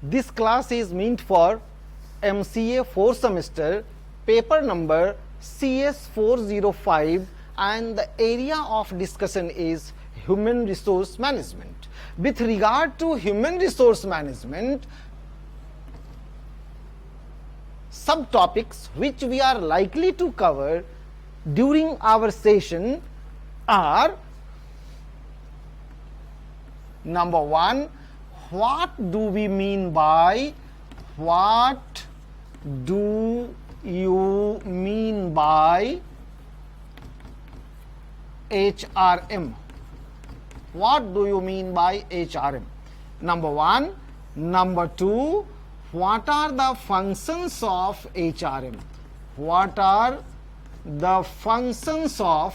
This class is meant for MCA 4 semester, paper number CS405, and the area of discussion is human resource management. With regard to human resource management, subtopics which we are likely to cover during our session are: number one, what do we mean by HRM? What do you mean by HRM? Number one. Number two, what are the functions of HRM? What are the functions of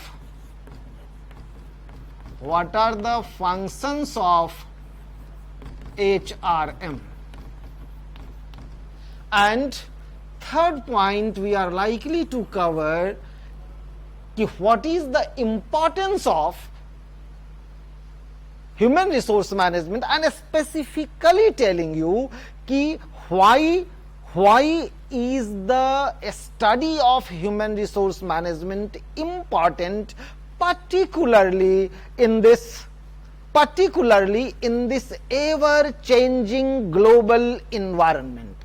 HRM? And third point, we are likely to cover what is the importance of human resource management, and specifically telling you why is the study of human resource management important, particularly in this ever changing global environment.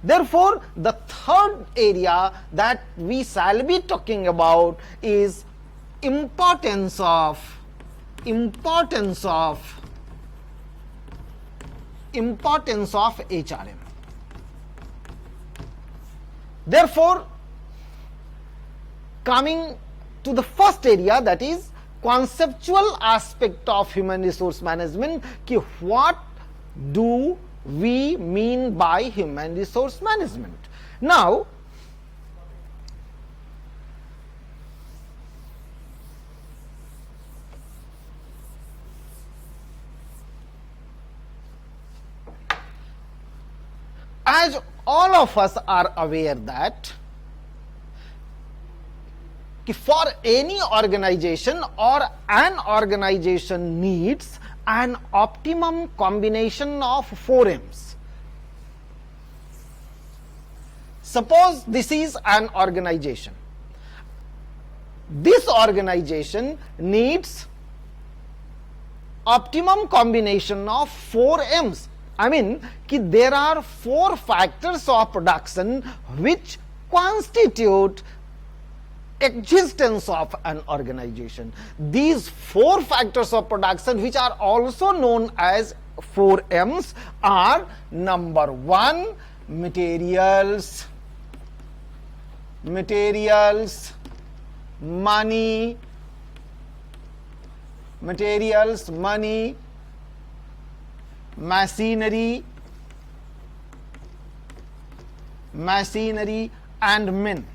Therefore, the third area that we shall be talking about is importance of HRM. Therefore, coming to the first area, that is conceptual aspect of human resource management, what do we mean by human resource management? Now, as all of us are aware that for any organization, or an organization needs an optimum combination of 4 M's. Suppose this is an organization. This organization needs optimum combination of 4 M's. I mean, there are 4 factors of production which constitute existence of an organization. These 4 factors of production, which are also known as 4 M's, are: number 1, materials, money, machinery, and men.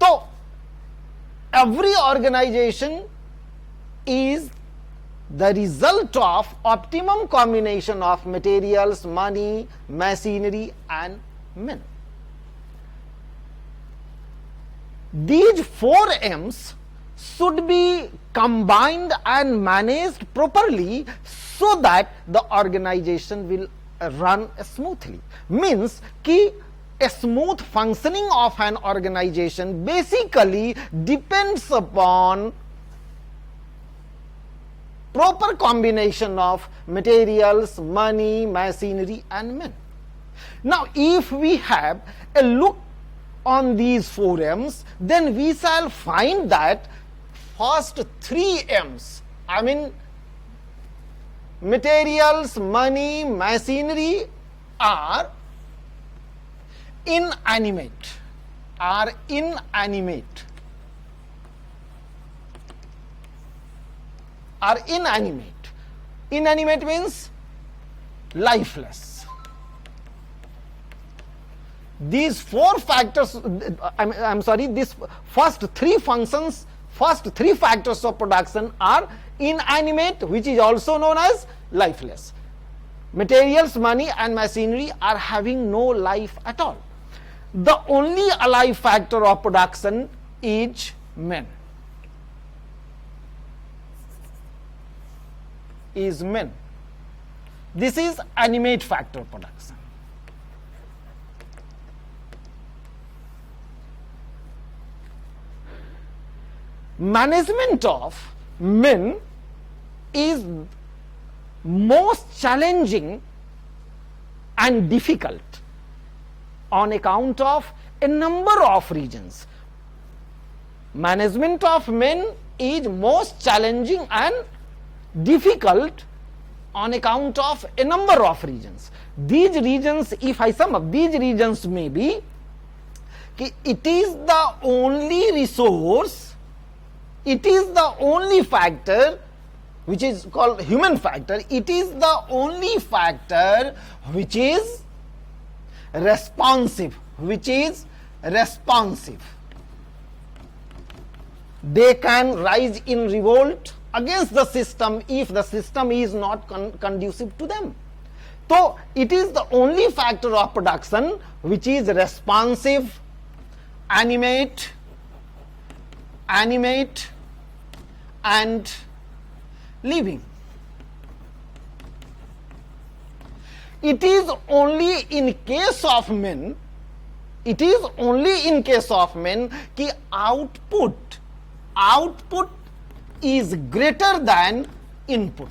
So, every organization is the result of optimum combination of materials, money, machinery, and men. These 4 M's should be combined and managed properly so that the organization will run smoothly. Means a smooth functioning of an organization basically depends upon proper combination of materials, money, machinery, and men. Now, if we have a look on these 4 M's, then we shall find that first 3 M's, I mean materials, money, machinery, are inanimate. Inanimate means lifeless. These 4 factors, these first 3 functions, first 3 factors of production are inanimate, which is also known as lifeless. Materials, money, and machinery are having no life at all. The only alive factor of production is men. is men. This is animate factor production. Management of men is most challenging and difficult on account of a number of reasons. Management of men is most challenging and difficult on account of a number of reasons. These reasons, if I sum up, these reasons may be it is the only resource, it is the only factor which is called human factor, it is the only factor which is responsive, They can rise in revolt against the system if the system is not conducive to them. So it is the only factor of production which is responsive, animate and living. It is only in case of men, कि output is greater than input.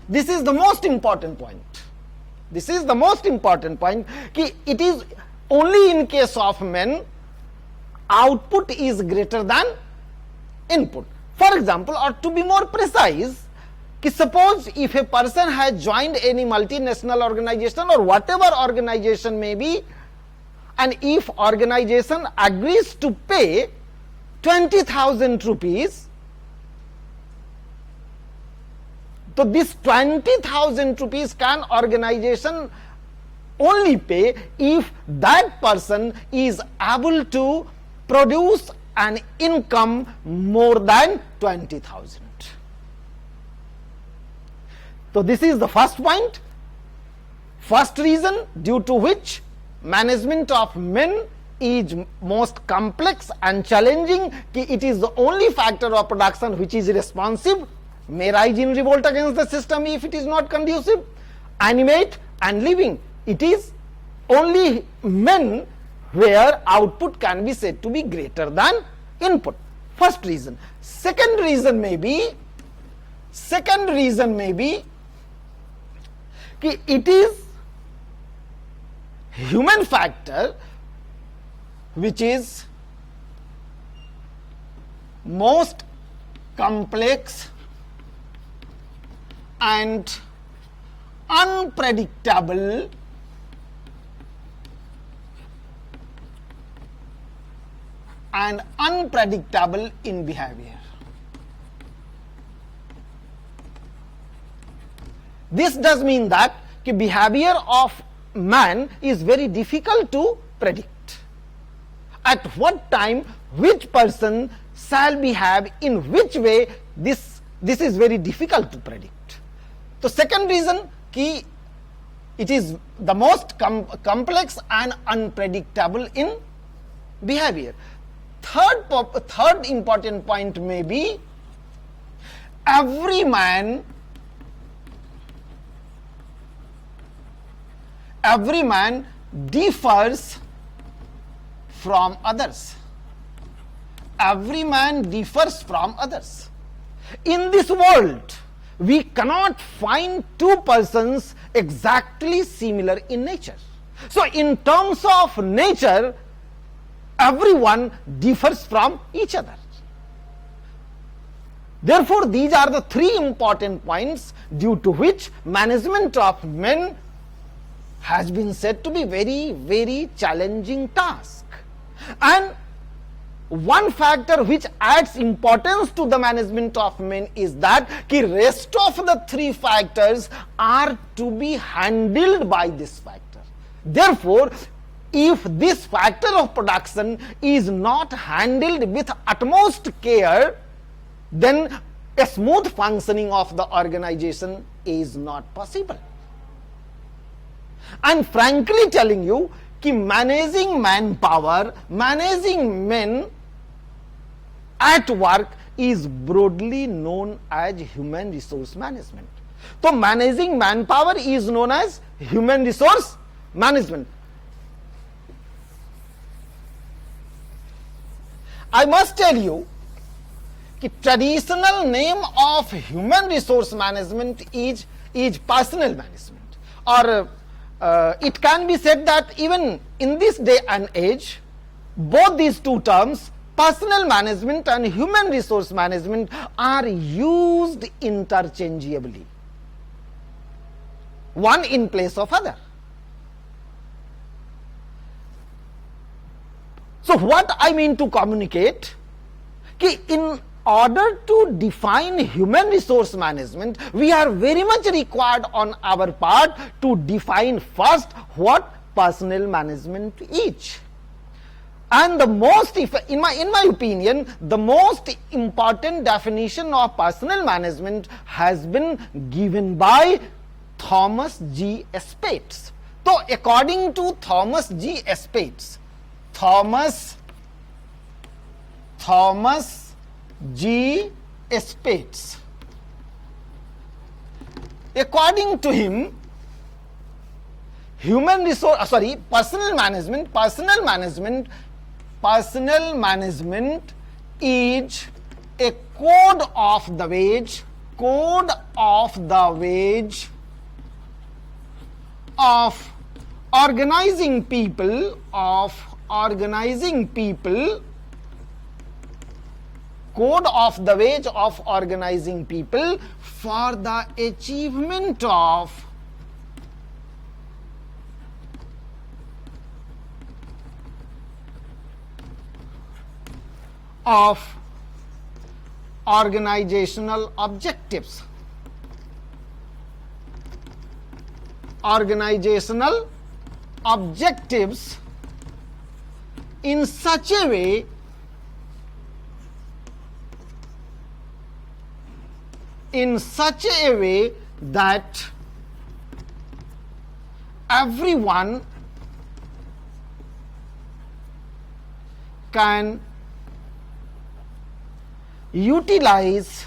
This is the most important point. कि it is only in case of men output is greater than input. For example, or to be more precise, कि suppose if a person has joined any multinational organization or whatever organization may be, and if organization agrees to pay 20,000 rupees, so this 20,000 rupees can organization only pay if that person is able to produce an income more than 20,000. So this is the first point, first reason due to which management of men is most complex and challenging, कि it is the only factor of production which is responsive, may rise in revolt against the system if it is not conducive, animate and living. It is only men where output can be said to be greater than input. First reason. Second reason may be कि it is human factor which is most complex and unpredictable in behavior. This does mean that the behavior of man is very difficult to predict. At what time which person shall behave in which way, this is very difficult to predict. So second reason, कि it is the most complex and unpredictable in behavior. Third important point may be every man differs from others. In this world, we cannot find two persons exactly similar in nature. So in terms of nature, everyone differs from each other. Therefore, these are the three important points due to which management of men has been said to be very, very challenging task. And one factor which adds importance to the management of men is that the rest of the three factors are to be handled by this factor. Therefore, if this factor of production is not handled with utmost care, then a smooth functioning of the organization is not possible. And frankly telling you, कि managing manpower, managing men at work is broadly known as human resource management. So managing manpower is known as human resource management. I must tell you, the traditional name of human resource management is personnel management, or it can be said that even in this day and age, both these two terms, personnel management and human resource management, are used interchangeably, one in place of other. So what I mean to communicate, कि in order to define human resource management, we are very much required on our part to define first what personnel management is. And the most, in my opinion, the most important definition of personnel management has been given by Thomas G. Spates. So according to Thomas G. Spates, Thomas G. Spates, according to him, personnel management is a code of the wage of organizing people, code of the wage of organizing people for the achievement of organizational objectives. In such a way that everyone can utilize